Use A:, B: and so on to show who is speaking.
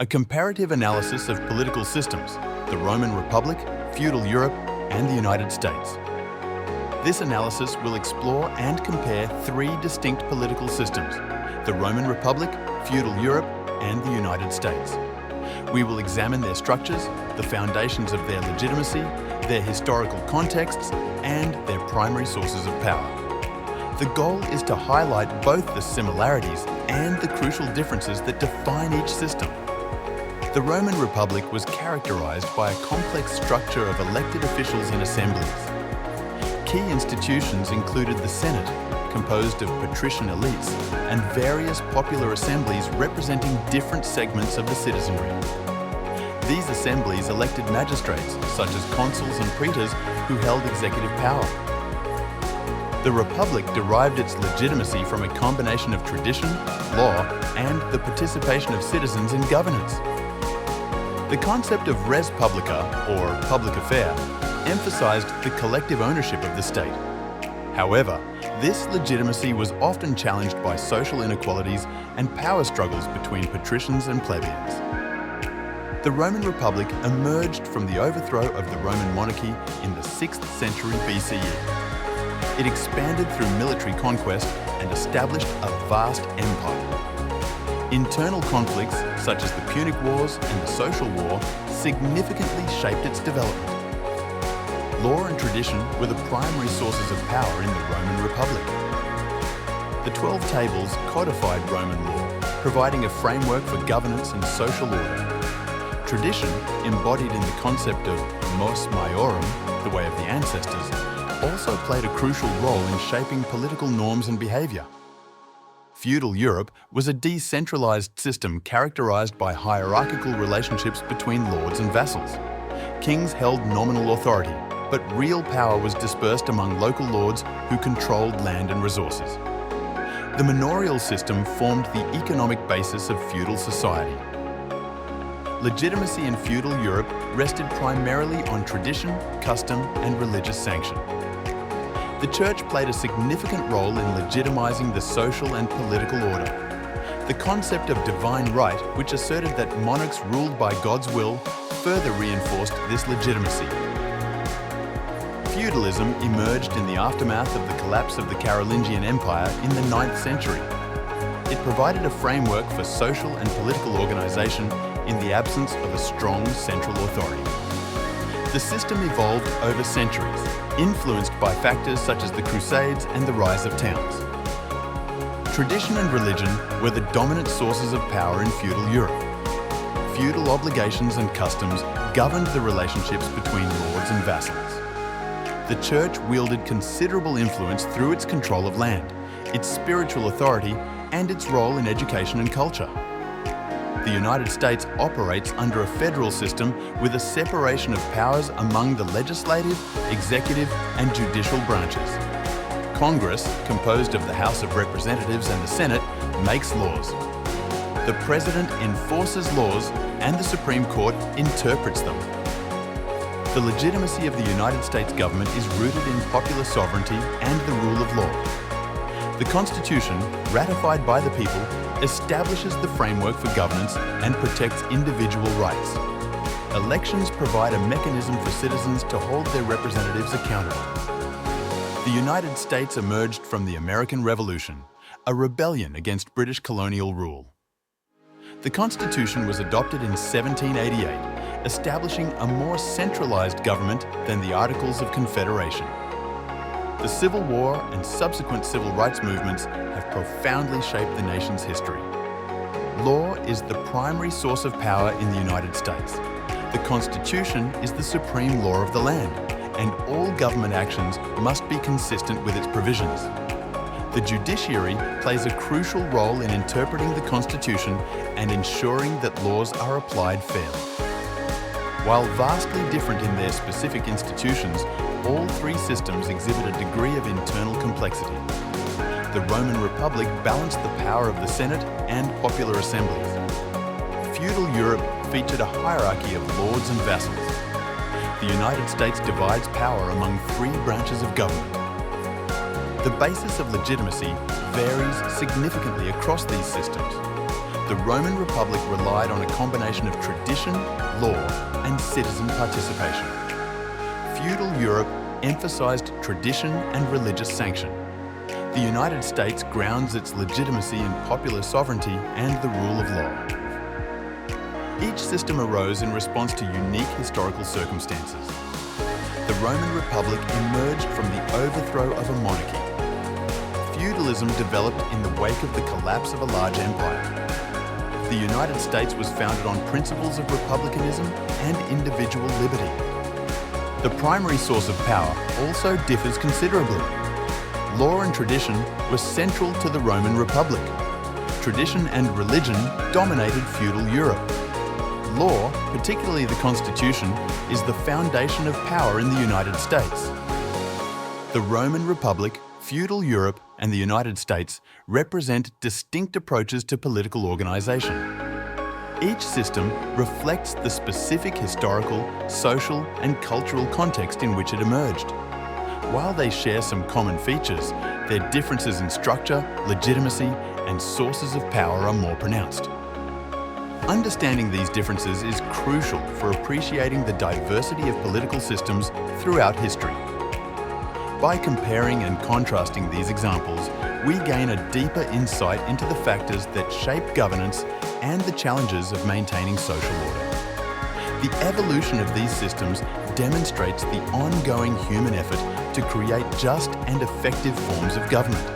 A: a comparative analysis of political systems, the Roman Republic, feudal Europe, and the United States. This analysis will explore and compare three distinct political systems, the Roman Republic, feudal Europe, and the United States. We will examine their structures, the foundations of their legitimacy, their historical contexts, and their primary sources of power. The goal is to highlight both the similarities and the crucial differences that define each system. The Roman Republic was characterized by a complex structure of elected officials and assemblies. Key institutions included the Senate, composed of patrician elites, and various popular assemblies representing different segments of the citizenry. These assemblies elected magistrates, such as consuls and praetors, who held executive power. The Republic derived its legitimacy from a combination of tradition, law, and the participation of citizens in governance. The concept of res publica, or public affair, emphasized the collective ownership of the state. However, this legitimacy was often challenged by social inequalities and power struggles between patricians and plebeians. The Roman Republic emerged from the overthrow of the Roman monarchy in the 6th century BCE. It expanded through military conquest and established a vast empire. Internal conflicts, such as the Punic Wars and the Social War, significantly shaped its development. Law and tradition were the primary sources of power in the Roman Republic. The 12 Tables codified Roman law, providing a framework for governance and social order. Tradition, embodied in the concept of mos maiorum, the way of the ancestors, also played a crucial role in shaping political norms and behaviour. Feudal Europe was a decentralised system characterised by hierarchical relationships between lords and vassals. Kings held nominal authority, but real power was dispersed among local lords who controlled land and resources. The manorial system formed the economic basis of feudal society. Legitimacy in feudal Europe rested primarily on tradition, custom, and religious sanction. The Church played a significant role in legitimizing the social and political order. The concept of divine right, which asserted that monarchs ruled by God's will, further reinforced this legitimacy. Feudalism emerged in the aftermath of the collapse of the Carolingian Empire in the 9th century. It provided a framework for social and political organisation in the absence of a strong central authority. The system evolved over centuries, influenced by factors such as the Crusades and the rise of towns. Tradition and religion were the dominant sources of power in feudal Europe. Feudal obligations and customs governed the relationships between lords and vassals. The Church wielded considerable influence through its control of land, its spiritual authority, and its role in education and culture. The United States operates under a federal system with a separation of powers among the legislative, executive, and judicial branches. Congress, composed of the House of Representatives and the Senate, makes laws. The President enforces laws, and the Supreme Court interprets them. The legitimacy of the United States government is rooted in popular sovereignty and the rule of law. The Constitution, ratified by the people, establishes the framework for governance and protects individual rights. Elections provide a mechanism for citizens to hold their representatives accountable. The United States emerged from the American Revolution, a rebellion against British colonial rule. The Constitution was adopted in 1788, establishing a more centralized government than the Articles of Confederation. The Civil War and subsequent civil rights movements have profoundly shaped the nation's history. Law is the primary source of power in the United States. The Constitution is the supreme law of the land, and all government actions must be consistent with its provisions. The judiciary plays a crucial role in interpreting the Constitution and ensuring that laws are applied fairly. While vastly different in their specific institutions, all three systems exhibit a degree of internal complexity. The Roman Republic balanced the power of the Senate and popular assemblies. Feudal Europe featured a hierarchy of lords and vassals. The United States divides power among three branches of government. The basis of legitimacy varies significantly across these systems. the Roman Republic relied on a combination of tradition, law, and citizen participation. Feudal Europe emphasized tradition and religious sanction. The United States grounds its legitimacy in popular sovereignty and the rule of law. Each system arose in response to unique historical circumstances. The Roman Republic emerged from the overthrow of a monarchy. Feudalism developed in the wake of the collapse of a large empire. The United States was founded on principles of republicanism and individual liberty. The primary source of power also differs considerably. Law and tradition were central to the Roman Republic. Tradition and religion dominated feudal Europe. Law, particularly the Constitution, is the foundation of power in the United States. The Roman Republic, feudal Europe, and the United States represent distinct approaches to political organization. Each system reflects the specific historical, social, and cultural context in which it emerged. While they share some common features, their differences in structure, legitimacy, and sources of power are more pronounced. Understanding these differences is crucial for appreciating the diversity of political systems throughout history. By comparing and contrasting these examples, we gain a deeper insight into the factors that shape governance and the challenges of maintaining social order. The evolution of these systems demonstrates the ongoing human effort to create just and effective forms of government.